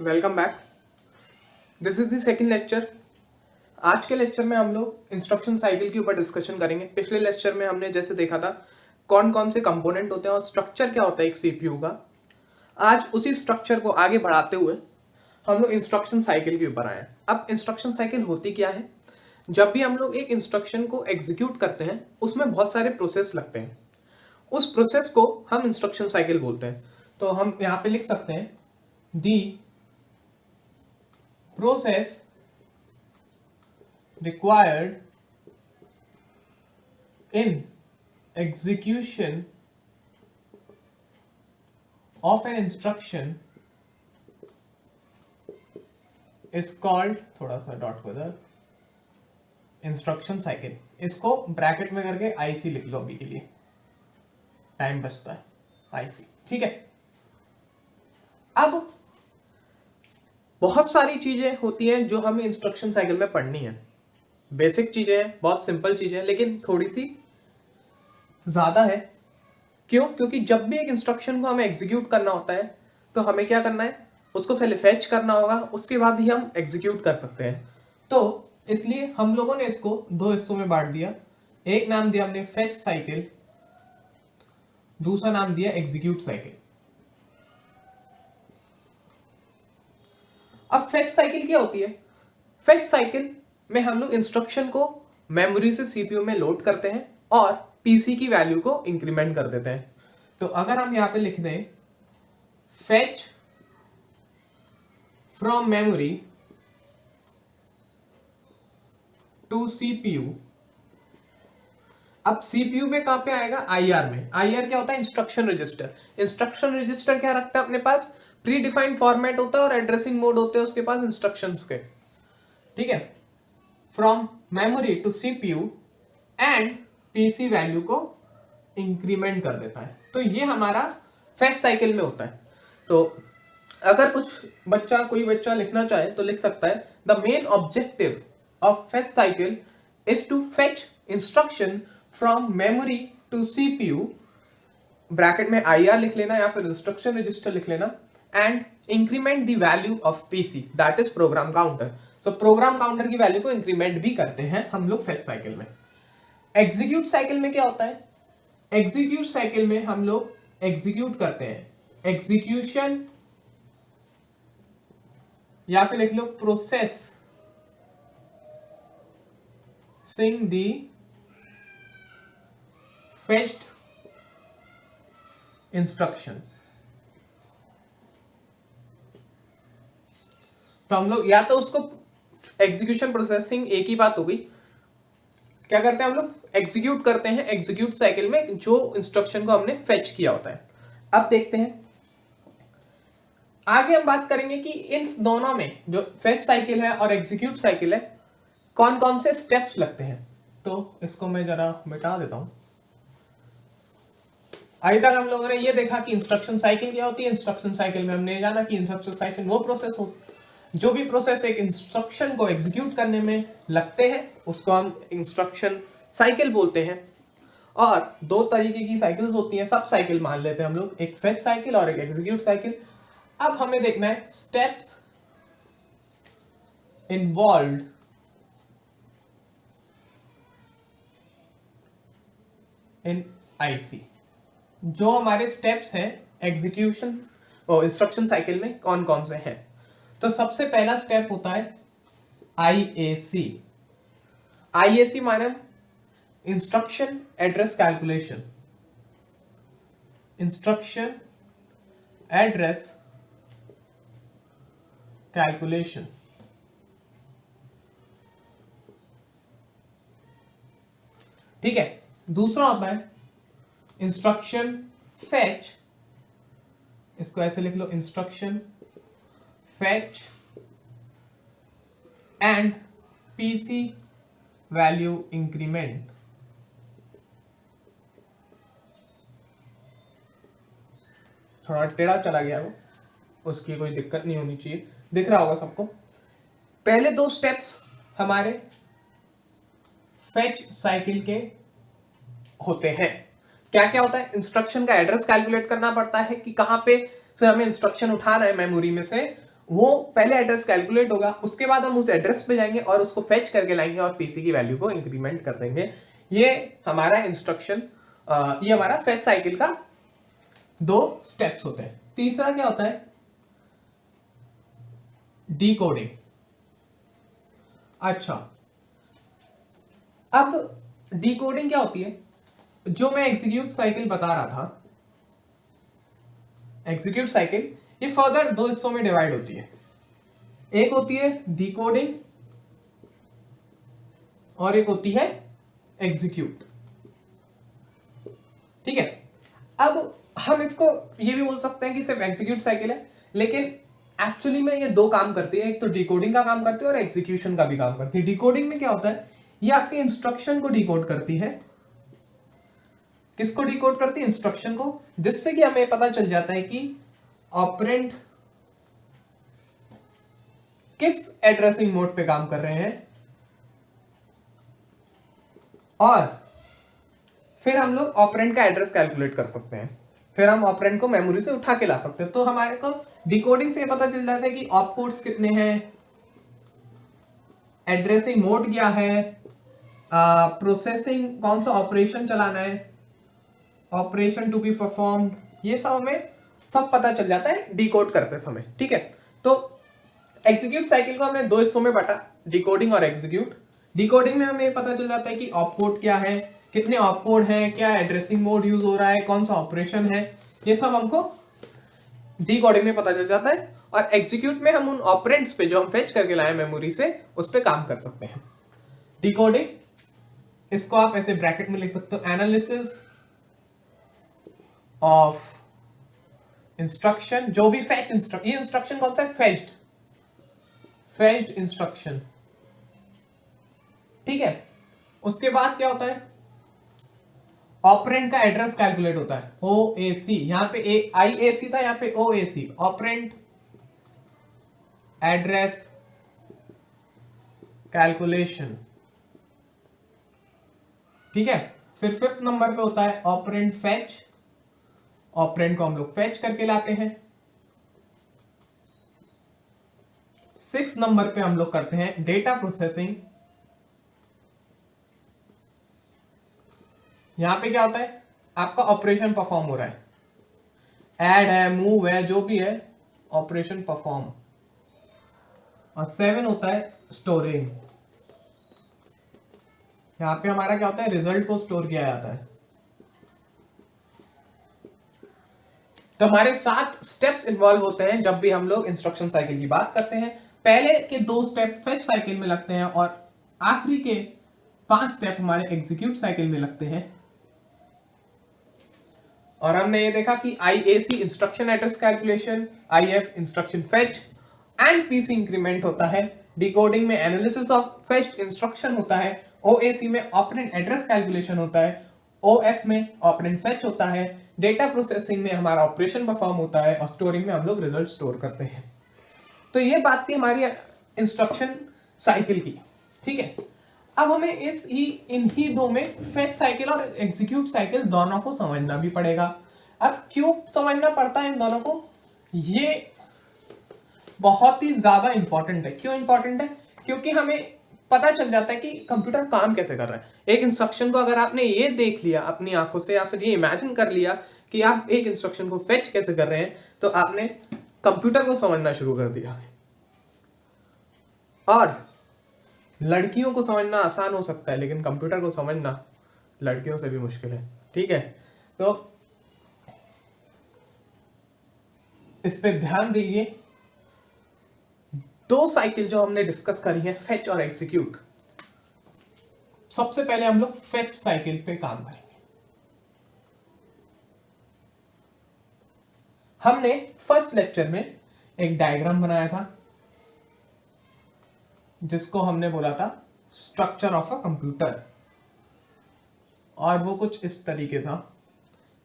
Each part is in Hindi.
Welcome back. This is the second lecture. आज के लेक्चर में हम लोग इंस्ट्रक्शन साइकिल के ऊपर डिस्कशन करेंगे। पिछले लेक्चर में हमने जैसे देखा था कौन कौन से कंपोनेंट होते हैं और स्ट्रक्चर क्या होता है एक सीपीयू का। आज उसी स्ट्रक्चर को आगे बढ़ाते हुए हम लोग इंस्ट्रक्शन साइकिल के ऊपर आए हैं। अब इंस्ट्रक्शन साइकिल होती क्या है? जब भी हम लोग एक इंस्ट्रक्शन को एग्जीक्यूट करते हैं उसमें बहुत सारे प्रोसेस लगते हैं। उस प्रोसेस को हम इंस्ट्रक्शन साइकिल बोलते हैं। तो हम यहाँ पे लिख सकते हैं दी process required in execution of an instruction is called, थोड़ा सा डॉट को इधर, इंस्ट्रक्शन साइकिल। इसको ब्रैकेट में करके आईसी लिख लो अभी के लिए, टाइम बचता है। आईसी, ठीक है। अब बहुत सारी चीजें होती हैं जो हमें इंस्ट्रक्शन साइकिल में पढ़नी है। बेसिक चीजें हैं, बहुत सिंपल चीजें हैं, लेकिन थोड़ी सी ज्यादा है। क्यों? क्योंकि जब भी एक इंस्ट्रक्शन को हमें एग्जीक्यूट करना होता है तो हमें क्या करना है, उसको पहले फेच करना होगा, उसके बाद ही हम एग्जीक्यूट कर सकते हैं। तो इसलिए हम लोगों ने इसको दो हिस्सों में बांट दिया। एक नाम दिया हमने फेच साइकिल, दूसरा नाम दिया एग्जीक्यूट साइकिल। अब फेच साइकिल क्या होती है? फेच साइकिल में हम लोग इंस्ट्रक्शन को मेमोरी से सीपीयू में लोड करते हैं और पीसी की वैल्यू को इंक्रीमेंट कर देते हैं। तो अगर हम यहां पे लिख दें fetch from memory to CPU. अब सीपीयू में कहां पे आएगा? आईआर में। आईआर क्या होता है? Instruction register. इंस्ट्रक्शन रजिस्टर क्या रखता है अपने पास? प्री डिफाइंड फॉर्मेट होता है और एड्रेसिंग मोड होते हैं उसके पास इंस्ट्रक्शंस के, ठीक है। From memory to CPU and PC value को इंक्रीमेंट कर देता है। तो ये हमारा फेच साइकिल में होता है। तो अगर कोई बच्चा लिखना चाहे तो लिख सकता है the main objective of fetch cycle is to fetch instruction from memory to CPU, bracket में आईआर लिख लेना या फिर इंस्ट्रक्शन रजिस्टर लिख लेना, and increment the value of PC, that is program counter. So program counter की वैल्यू को इंक्रीमेंट भी करते हैं हम लोग फेच साइकिल में। एग्जीक्यूट साइकिल में क्या होता है? एग्जीक्यूट साइकिल में हम लोग एग्जीक्यूट करते हैं एग्जीक्यूशन, या फिर लिख लो प्रोसेस सिंग दी फेच्ड इंस्ट्रक्शन। तो हम लोग या तो उसको एग्जीक्यूशन प्रोसेसिंग, एक ही बात हो गई। क्या करते हैं हम लोग? एग्जीक्यूट करते हैं एग्जीक्यूट साइकिल में जो इंस्ट्रक्शन को हमने फेच किया होता है। अब देखते हैं आगे हम बात करेंगे कि इन दोनों में जो फेच साइकिल है और एग्जीक्यूट साइकिल है कौन कौन से स्टेप्स लगते हैं। तो इसको मैं जरा मिटा देता हूं। अभी तक हम लोगों ने ये देखा कि इंस्ट्रक्शन साइकिल क्या होती है। इंस्ट्रक्शन साइकिल में हमने जाना कि इंस्ट्रक्शन साइकिल वो प्रोसेस हो, जो भी प्रोसेस एक इंस्ट्रक्शन को एग्जीक्यूट करने में लगते हैं उसको हम इंस्ट्रक्शन साइकिल बोलते हैं। और दो तरीके की साइकिल्स होती हैं, सब साइकिल मान लेते हैं हम लोग, एक फेच साइकिल और एक एग्जीक्यूट साइकिल। अब हमें देखना है स्टेप्स इन्वॉल्व्ड इन आईसी। जो हमारे स्टेप्स हैं एग्जीक्यूशन और इंस्ट्रक्शन साइकिल में कौन कौन से हैं। तो सबसे पहला स्टेप होता है आईएसी। आईएसी माने instruction address calculation. Instruction address calculation, ठीक है। दूसरा होता है इंस्ट्रक्शन फेच। इसको ऐसे लिख लो, instruction fetch and PC value increment. थोड़ा टेढ़ा चला गया वो, उसकी कोई दिक्कत नहीं होनी चाहिए, दिख रहा होगा सबको। पहले दो स्टेप्स हमारे फेच साइकिल के होते हैं। क्या क्या होता है? इंस्ट्रक्शन का एड्रेस कैलकुलेट करना पड़ता है कि कहां पे से हमें इंस्ट्रक्शन उठाना है मेमोरी में से, वो पहले एड्रेस कैलकुलेट होगा, उसके बाद हम उस एड्रेस पे जाएंगे और उसको फेच करके लाएंगे और पीसी की वैल्यू को इंक्रीमेंट कर देंगे। ये हमारा इंस्ट्रक्शन, ये हमारा फेच साइकिल का 2 स्टेप्स होते हैं। तीसरा क्या होता है? डिकोडिंग। अच्छा, अब डिकोडिंग क्या होती है? जो मैं एग्जीक्यूट साइकिल बता रहा था, एग्जीक्यूट साइकिल ये फर्दर 2 हिस्सों में डिवाइड होती है। एक होती है डिकोडिंग और एक होती है एग्जीक्यूट। ठीक है, अब हम इसको ये भी बोल सकते हैं कि सिर्फ एग्जीक्यूट साइकिल है, लेकिन एक्चुअली में ये 2 काम करती है। एक तो डिकोडिंग का काम करती है और एग्जीक्यूशन का भी काम करती है। डिकोडिंग में क्या होता है? ये आपके इंस्ट्रक्शन को डिकोड करती है। किसको डिकोड करती है? इंस्ट्रक्शन को, जिससे कि हमें पता चल जाता है कि ऑपरेंड किस एड्रेसिंग मोड पे काम कर रहे हैं, और फिर हम लोग ऑपरेंड का एड्रेस कैलकुलेट कर सकते हैं। फिर हम ऑपरेंड को मेमोरी से उठा के ला सकते हैं। तो हमारे को डिकोडिंग से पता चल जाता है कि ऑप कोड्स कितने हैं, एड्रेसिंग मोड क्या है, प्रोसेसिंग कौन सा ऑपरेशन चलाना है, ऑपरेशन टू बी परफॉर्म्ड, ये सब हमें सब पता चल जाता है डिकोड करते समय। ठीक है, तो एग्जीक्यूट साइकिल को हमने 2 हिस्सों में बांटा, डिकोडिंग और एग्जीक्यूट। डिकोडिंग में हमें पता चल जाता है कि ऑपकोड क्या है, कितने ऑपकोड हैं, क्या एड्रेसिंग मोड यूज हो रहा है, कौन सा ऑपरेशन है, ये सब हमको डिकोडिंग में पता चल जाता है। और एग्जीक्यूट में हम उन ऑपरेंड्स पे जो हम फेच करके लाए मेमोरी से, उस पे काम कर सकते हैं। डिकोडिंग, इसको आप ऐसे ब्रैकेट में लिख सकते हो, एनालिसिस ऑफ इंस्ट्रक्शन, जो भी फेच इंस्ट्रक्शन, ये इंस्ट्रक्शन कौन सा है? Fetched instruction. ठीक है, उसके बाद क्या होता है? ऑपरेंड का एड्रेस कैलकुलेट होता है, ओएसी। यहां पे आईएसी था, यहां पे ओएसी, ऑपरेंड एड्रेस कैलकुलेशन। ठीक है, फिर 5th नंबर पे होता है ऑपरेंड फेच। ऑपरेंड को हम लोग फेच करके लाते हैं। 6th नंबर पे हम लोग करते हैं डेटा प्रोसेसिंग। यहां पे क्या होता है? आपका ऑपरेशन परफॉर्म हो रहा है, ऐड है, मूव है, जो भी है, ऑपरेशन परफॉर्म। और 7 होता है स्टोरिंग। यहां पे हमारा क्या होता है? रिजल्ट को स्टोर किया जाता है। तो हमारे 7 स्टेप्स इन्वॉल्व होते हैं जब भी हम लोग इंस्ट्रक्शन साइकिल की बात करते हैं। पहले के 2 स्टेप फेच साइकिल में लगते हैं और आखिरी के 5 स्टेप हमारे एग्जीक्यूट साइकिल में लगते हैं। और हमने ये देखा कि IAC instruction address calculation, if instruction fetch and PC increment होता है, डिकोडिंग में एनालिसिस ऑफ फेच्ड इंस्ट्रक्शन होता है, ओएसी में ऑपरेंड एड्रेस कैलकुलेशन होता है, ओएफ में ऑपरेंड फेच होता है, डेटा प्रोसेसिंग में हमारा ऑपरेशन परफॉर्म होता है, और स्टोरिंग में हम लोग रिजल्ट स्टोर करते हैं। तो ये बात थी हमारी इंस्ट्रक्शन साइकिल की। ठीक है, अब हमें इन्हीं 2 में फेच साइकिल और एग्जीक्यूट साइकिल दोनों को समझना भी पड़ेगा। अब क्यों समझना पड़ता है इन दोनों को? ये बहुत ही ज्यादा इंपॉर्टेंट है। क्यों इंपॉर्टेंट है? क्योंकि हमें पता चल जाता है कि कंप्यूटर काम कैसे कर रहा है। एक इंस्ट्रक्शन को अगर आपने ये देख लिया अपनी आंखों से, या फिर ये इमेजिन कर लिया कि आप एक इंस्ट्रक्शन को फेच कैसे कर रहे हैं, तो आपने कंप्यूटर को समझना शुरू कर दिया है। और लड़कियों को समझना आसान हो सकता है, लेकिन कंप्यूटर को समझना लड़कियों से भी मुश्किल है। ठीक है, तो इस पे ध्यान दीजिए। 2 साइकिल जो हमने डिस्कस करी है, फेच और एग्जीक्यूट। सबसे पहले हम लोग फेच साइकिल पे काम करेंगे। हमने फर्स्ट लेक्चर में एक डायग्राम बनाया था, जिसको हमने बोला था स्ट्रक्चर ऑफ अ कंप्यूटर, और वो कुछ इस तरीके था।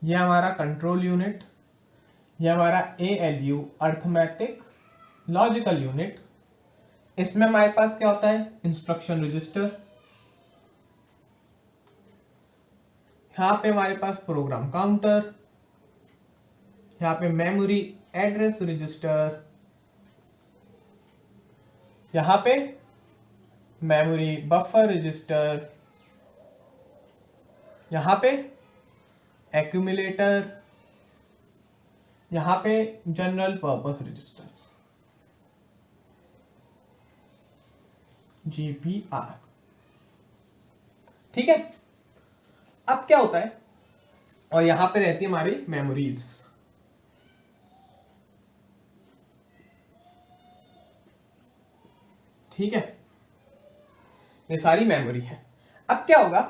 ये हमारा कंट्रोल यूनिट, ये हमारा ALU अर्थमेटिक लॉजिकल यूनिट। इसमें हमारे पास क्या होता है? Instruction register. यहां पे हमारे पास प्रोग्राम काउंटर, यहां पे मेमोरी एड्रेस रजिस्टर, यहां पे मेमोरी बफर रजिस्टर, यहां पे एक्यूमुलेटर, यहां पे जनरल पर्पस रजिस्टर्स, GPR। ठीक है, अब क्या होता है, और यहां पे रहती है हमारी मेमोरीज। ठीक है, ये सारी मेमोरी है। अब क्या होगा,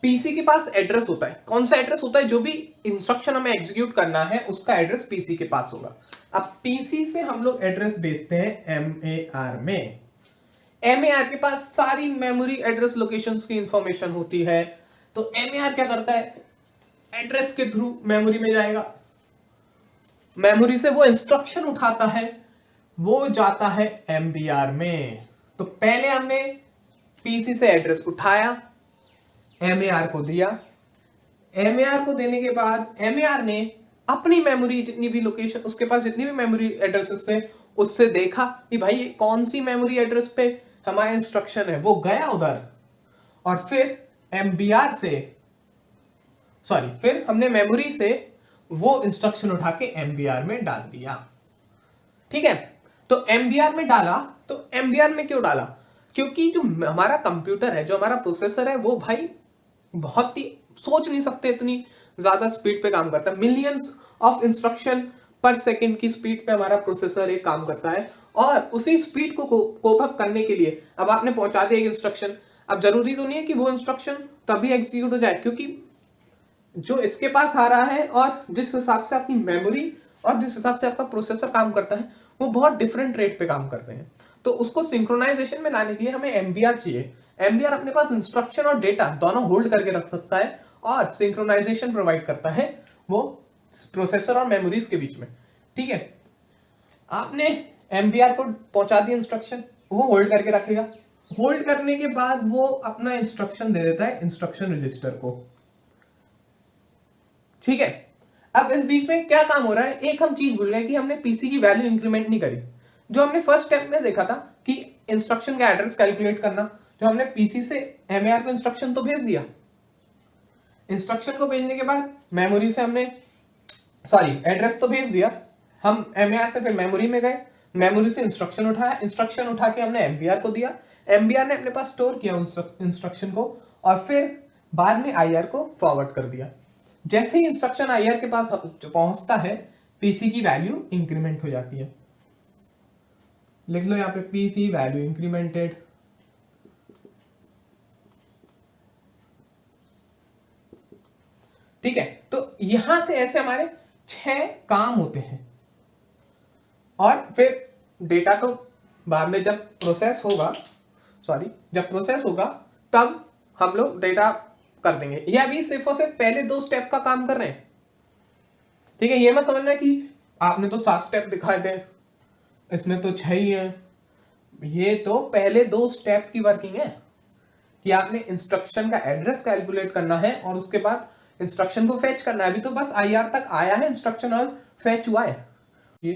पीसी के पास एड्रेस होता है। कौन सा एड्रेस होता है? जो भी इंस्ट्रक्शन हमें एग्जीक्यूट करना है उसका एड्रेस पीसी के पास होगा। अब पीसी से हम लोग एड्रेस भेजते हैं एमएआर में। एमएआर के पास सारी मेमोरी एड्रेस लोकेशंस की इंफॉर्मेशन होती है। तो एमएआर क्या करता है, एड्रेस के थ्रू मेमोरी में जाएगा, मेमोरी से वो इंस्ट्रक्शन उठाता है, वो जाता है एमबीआर में। तो पहले हमने पीसी से एड्रेस उठाया, एमएआर को दिया, एमएआर को देने के बाद एमएआर ने अपनी मेमोरी जितनी भी लोकेशन, उसके पास जितनी भी मेमोरी एड्रेसेस थे, उससे देखा कि भाई कौन सी मेमोरी एड्रेस पे हमारा इंस्ट्रक्शन है, वो गया उधर, और फिर एमबीआर से फिर हमने मेमोरी से वो इंस्ट्रक्शन उठा के एमबीआर में डाल दिया। ठीक है, तो एमबीआर में डाला, तो एमबीआर में क्यों डाला? क्योंकि जो हमारा कंप्यूटर है, जो हमारा प्रोसेसर है, वो भाई बहुत ही सोच नहीं सकते इतनी ज्यादा स्पीड पे काम करता है। मिलियंस ऑफ इंस्ट्रक्शन पर सेकंड की स्पीड पे हमारा प्रोसेसर एक काम करता है, और उसी स्पीड को कोप अप करने के लिए अब आपने पहुंचा दिया एक इंस्ट्रक्शन। अब जरूरी तो नहीं है कि वो इंस्ट्रक्शन तभी एग्जीक्यूट हो जाए, क्योंकि जो इसके पास आ रहा है और जिस हिसाब से आपकी मेमोरी और जिस हिसाब से आपका प्रोसेसर काम करता है, वो बहुत डिफरेंट रेट पे काम करते हैं। तो उसको सिंक्रोनाइजेशन में लाने के लिए हमें एमबीआर चाहिए। एमबीआर अपने पास इंस्ट्रक्शन और डेटा दोनों होल्ड करके रख सकता है और सिंक्रोनाइजेशन प्रोवाइड करता है वो प्रोसेसर और मेमोरीज के बीच में। ठीक है, आपने एमबीआर को पहुंचा दिया इंस्ट्रक्शन, वो होल्ड करके रखेगा। होल्ड करने के बाद वो अपना इंस्ट्रक्शन दे देता है इंस्ट्रक्शन रजिस्टर को। ठीक है, अब इस बीच में क्या काम हो रहा है, एक हम चीज भूल गए कि हमने पीसी की वैल्यू इंक्रीमेंट नहीं करी। जो हमने फर्स्ट स्टेप में देखा था कि इंस्ट्रक्शन का एड्रेस कैलकुलेट करना, जो हमने पीसी से एमएआर को इंस्ट्रक्शन तो भेज दिया, इंस्ट्रक्शन को भेजने के बाद मेमोरी से हमने एड्रेस तो भेज दिया, हम एमएआर से फिर मेमोरी में गए, मेमोरी से इंस्ट्रक्शन उठाया, इंस्ट्रक्शन उठा के हमने एमबीआर को दिया, एमबीआर ने अपने पास स्टोर किया इंस्ट्रक्शन को, और फिर बाद में आईआर को फॉरवर्ड कर दिया। जैसे ही इंस्ट्रक्शन आईआर के पास पहुंचता है, पीसी की वैल्यू इंक्रीमेंट हो जाती है। लिख लो यहाँ पे पीसी वैल्यू इंक्रीमेंटेड। ठीक है, तो यहां से ऐसे हमारे 6 काम होते हैं, और फिर डेटा को बाद में जब प्रोसेस होगा तब हम लोग डेटा कर देंगे। ये अभी सिर्फ और सिर्फ पहले 2 स्टेप का काम कर रहे हैं। ठीक है, ये मत समझना कि आपने तो 7 स्टेप दिखाए थे, इसमें तो 6 ही है। ये तो पहले 2 स्टेप की वर्किंग है कि आपने इंस्ट्रक्शन का एड्रेस कैलकुलेट करना है और उसके बाद इंस्ट्रक्शन को फेच करना है। अभी तो बस आईआर तक आया है इंस्ट्रक्शन और फेच हुआ है। ये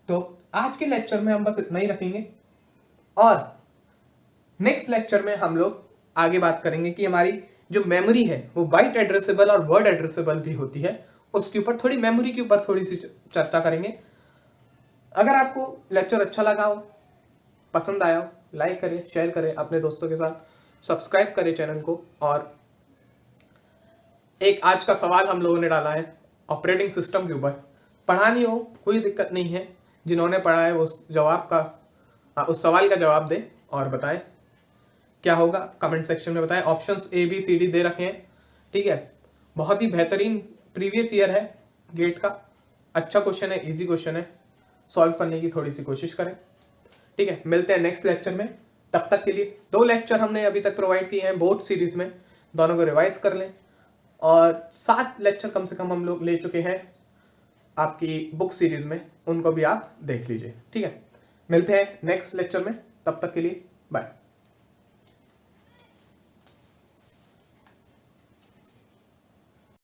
तो आज के लेक्चर में हम बस इतना ही रखेंगे, और नेक्स्ट लेक्चर में हम लोग आगे बात करेंगे कि हमारी जो मेमोरी है वो बाइट एड्रेसेबल और वर्ड एड्रेसेबल भी होती है। उसके ऊपर थोड़ी मेमोरी के ऊपर थोड़ी सी चर्चा करेंगे। अगर आपको लेक्चर अच्छा लगा हो, पसंद आया हो, लाइक करें, शेयर करें अपने दोस्तों के साथ, सब्सक्राइब करें चैनल को। और एक आज का सवाल हम लोगों ने डाला है ऑपरेटिंग सिस्टम के ऊपर, पढ़ा नहीं हो कोई दिक्कत नहीं है, जिन्होंने पढ़ा है उस सवाल का जवाब दें और बताएं क्या होगा, कमेंट सेक्शन में बताएं। ऑप्शंस ABCD दे रखे हैं। ठीक है, बहुत ही बेहतरीन प्रीवियस ईयर है गेट का, अच्छा क्वेश्चन है, इजी क्वेश्चन है, सॉल्व करने की थोड़ी सी कोशिश करें। ठीक है, मिलते हैं नेक्स्ट लेक्चर में। तब तक के लिए 2 लेक्चर हमने अभी तक प्रोवाइड किए हैं बोर्ड सीरीज में, दोनों को रिवाइज कर लें, और 7 लेक्चर कम से कम हम लोग ले चुके हैं आपकी बुक सीरीज में, उनको भी आप देख लीजिए। ठीक है, मिलते हैं नेक्स्ट लेक्चर में, तब तक के लिए बाय।